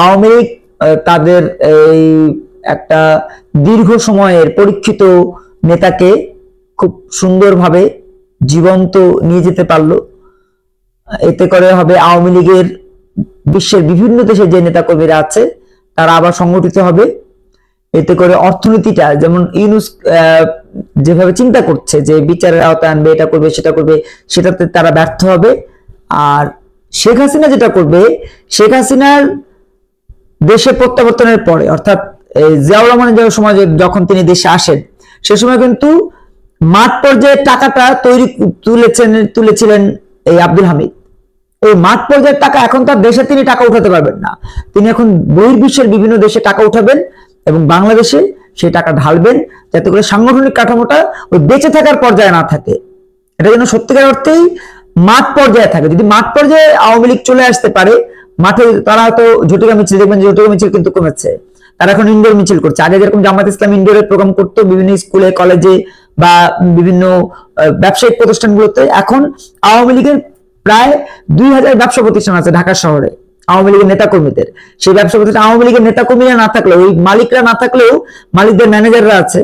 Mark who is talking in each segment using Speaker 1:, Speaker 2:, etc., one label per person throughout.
Speaker 1: আওয়ামী লীগ তাদের এই একটা দীর্ঘ সময়ের পরীক্ষিত নেতাকে খুব সুন্দরভাবে জীবন্ত নিয়ে যেতে পারলো। এতে করে হবে আওয়ামী লীগের বিশ্বের বিভিন্ন দেশে যে নেতাকর্মীরা আছে তারা আবার সংগঠিত হবে। এতে করে অর্থনীতিটা, যেমন ইউনূস যেভাবে চিন্তা করছে যে বিচারের আওতায় আনবে, এটা করবে সেটা করবে, সেটাতে তারা ব্যর্থ হবে। আর শেখ হাসিনা যেটা করবে, শেখ হাসিনার দেশে প্রত্যাবর্তনের পরে, অর্থাৎ জিয়াউর রহমানের সময় যখন তিনি দেশে আসেন, সে সময় কিন্তু মাঠ পর্যায়ে টাকাটা তুলেছিলেন এই আব্দুল হামিদ। এই মাঠ পর্যায়ের টাকা এখন তার দেশে তিনি টাকা উঠাতে পারবেন না। তিনি এখন বহির্বিশ্বের বিভিন্ন দেশে টাকা উঠাবেন এবং বাংলাদেশে সেই টাকা ঢালবেন, যাতে করে সাংগঠনিক কাঠামোটা ওই বেঁচে থাকার পর্যায়ে না থাকে। এটা যেন সত্যিকার অর্থেই মাঠ পর্যায়ে থাকে। যদি মাঠ পর্যায়ে আওয়ামী লীগ চলে আসতে পারে, মাঠে তারা হয়তো ঝটিকা মিছিল, দেখবেন যে ঝটিকা মিছিল কিন্তু কমেছে, তারা এখন ইনডোর মিছিল করছে। আগে যেরকম জামাত ইসলাম ইনডোরের প্রোগ্রাম করতো বিভিন্ন স্কুলে, কলেজে বা বিভিন্ন ব্যবসায়িক প্রতিষ্ঠানগুলোতে, এখন আওয়ামী লীগের প্রায় 2000 ব্যবসা প্রতিষ্ঠান আছে ঢাকা শহরে আওয়ামী লীগের নেতা কর্মীদের। সেই ব্যবসা প্রতিষ্ঠান আওয়ামী লীগের নেতা কর্মীরা না থাকলেও, ওই মালিকরা না থাকলেও মালিকদের ম্যানেজাররা আছে,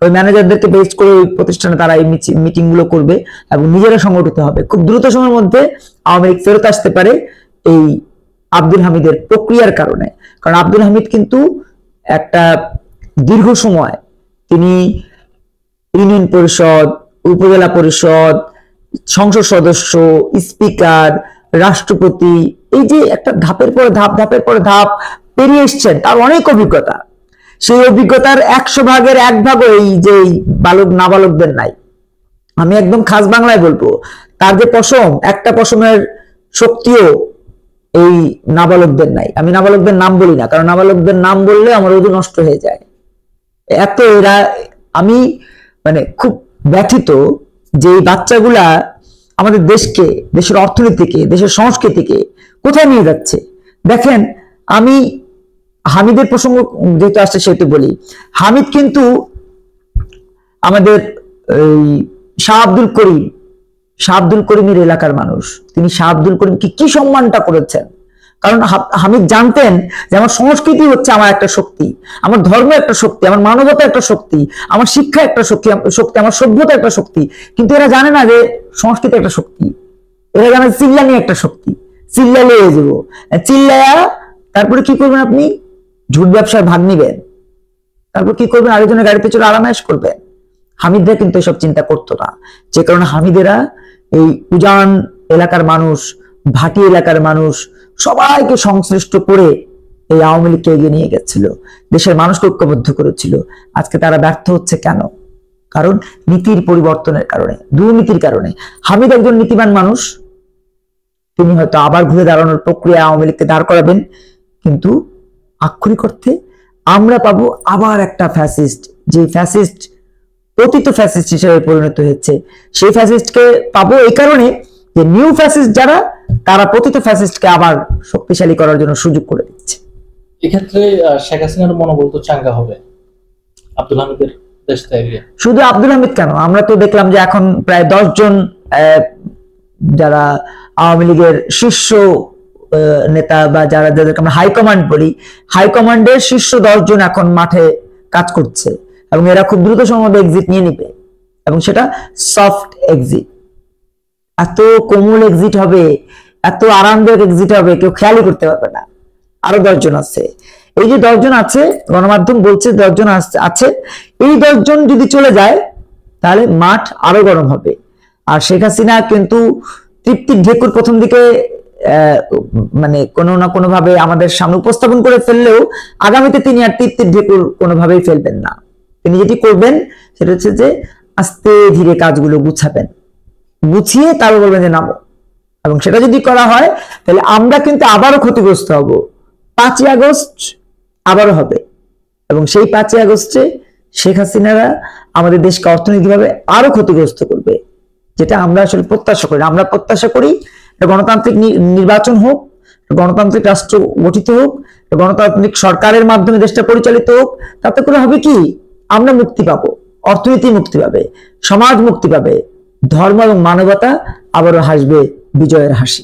Speaker 1: ওই ম্যানেজারদেরকে বেস করে ওই প্রতিষ্ঠানে তারা এই মিটিং গুলো করবে এবং নিজেরা সংগঠিত হবে। খুব দ্রুত সময়ের মধ্যে আওয়ামী লীগ ফেরত আসতে পারে এই আব্দুল হামিদের প্রক্রিয়ার কারণে। কারণ আব্দুল হামিদ কিন্তু একটা দীর্ঘ সময় তিনি ইউনিয়ন পরিষদ, উপজেলা পরিষদ, সংসদ সদস্য, স্পিকার, রাষ্ট্রপতি, এই যে একটা ধাপের পরে ধাপ পেরিয়ে এসছেন, তার অনেক অভিজ্ঞতা। সেই অভিজ্ঞতার 100 ভাগের 1 ভাগও এই যে নাবালকদের নাই। আমি একদম খাস বাংলায় বলবো, তার যে পশম, একটা পশমের শক্তিও এই নাবালকদের নাই। আমি নাবালকদের নাম বলি না, কারণ নাবালকদের নাম বললে আমার ওজন নষ্ট হয়ে যায়। এত এরা, আমি মানে খুব ব্যথিত যে এই বাচ্চাগুলা আমাদের দেশকে, দেশের অর্থনীতিকে, দেশের সংস্কৃতিকে কোথায় নিয়ে যাচ্ছে। দেখেন, আমি হামিদের প্রসঙ্গ যেহেতু আসছে সেহেতু বলি, হামিদ কিন্তু আমাদের শাহ আব্দুল করিমের এলাকার মানুষ। তিনি শাহ আব্দুল করিমকে কি সম্মানটা করেছেন, কারণ হামিদ জানতেন যে আমার সংস্কৃতি হচ্ছে আমার একটা শক্তি, আমার ধর্ম একটা শক্তি, আমার মানবতা একটা শক্তি, আমার শিক্ষা একটা শক্তি, আমার সভ্যতা একটা শক্তি। কিন্তু এরা জানে না যে সংস্কৃতি একটা শক্তি। এরা জানে চিল্লানি একটা শক্তি, চিল্লালে হয়ে যাবো, চিল্লায়া তারপরে কি করবেন আপনি, ঝুট ব্যবসার ভাগ নিবেন, তারপর কি করবেন, আরেকজনের গাড়িতে চড়ে আরামায়েশ করবেন। হামিদরা কিন্তু এসব চিন্তা করতো না, যে কারণে হামিদেরা এই উজান এলাকার মানুষ, ভাটি এলাকার মানুষ সবাইকে সংশ্লিষ্ট করে এই আওয়ামী লীগকে এগিয়ে নিয়ে গেছিল, দেশের মানুষকে ঐক্যবদ্ধ করেছিল। আজকে তারা ব্যর্থ হচ্ছে কেন? কারণ নীতির পরিবর্তনের কারণে, দুর্নীতির কারণে। হামিদ একজন নীতিবান মানুষ, তিনি হয়তো আবার ঘুরে দাঁড়ানোর প্রক্রিয়া আওয়ামী লীগকে দাঁড় করাবেন, কিন্তু আক্ষরিক অর্থে আমরা পাবো আবার একটা ফ্যাসিস্ট, যে ফ্যাসিস্ট পতিত ফ্যাসিস্ট হিসেবে পরিণত হয়েছে। সেই ফ্যাসিস্টকে পাবো এই কারণে যে নিউ ফ্যাসিস্ট যারা, তারা পতিত ফ্যাসিস্টকে আবার শক্তিশালী করার জন্য সুযোগ করে দিচ্ছে।
Speaker 2: এক্ষেত্রে শেখ হাসিনার মনোবল তো চাঙ্গা হবে আব্দুল হামিদের দেশ থেকে।
Speaker 1: শুধু আব্দুল হামিদ কেন, আমরা তো দেখলাম যে এখন প্রায় 10 জন যারা আওয়ামী লীগের শীর্ষ নেতা বা যাদেরকে আমরা হাইকমান্ড বলি, হাইকমান্ডের শীর্ষ 10 জন এখন মাঠে কাজ করছে এবং এরা খুব দ্রুত সময়ে এক্সিট নিয়ে নিবে, এবং সেটা সফট এক্সিট। এত কোমল এক্সিট হবে, এত আরামদায়ক এক্সিট হবে, কেউ খেয়ালই করতে পারবে না। আরো 10 জন আছে, এই যে 10 জন আছে, গণমাধ্যম বলছে 10 জন আছে, এই 10 জন যদি চলে যায় তাহলে মাঠ আরো গরম হবে। আর শেখ হাসিনা কিন্তু তৃপ্তির ঢেকুর প্রথম দিকে মানে কোনো না কোনো ভাবে আমাদের সামনে উপস্থাপন করে ফেললেও, আগামীতে তিনি আর তৃপ্তির ঢেকুর কোনোভাবেই ফেলবেন না। তিনি যেটি করবেন সেটা হচ্ছে যে আস্তে ধীরে কাজগুলো গুছাবেন, গুছিয়ে তারপর বলবেন যে নামো। এবং সেটা যদি করা হয় তাহলে আমরা কিন্তু আবারও ক্ষতিগ্রস্ত হব। 5ই আগস্ট আবারও হবে, এবং সেই 5ই আগস্টে শেখ হাসিনারা আমাদের দেশকে অর্থনৈতিকভাবে আরো ক্ষতিগ্রস্ত করবে, যেটা আমরা আসলে প্রত্যাশা করি। আমরা প্রত্যাশা করি গণতান্ত্রিক নির্বাচন হোক, গণতান্ত্রিক রাষ্ট্র গঠিত হোক, গণতান্ত্রিক সরকারের মাধ্যমে দেশটা পরিচালিত হোক। তাতে করে হবে কি, আমরা মুক্তি পাবো, অর্থনীতি মুক্তি পাবে, সমাজ মুক্তি পাবে, ধর্ম এবং মানবতা আবারও হাসবে বিজয়ের হাসি।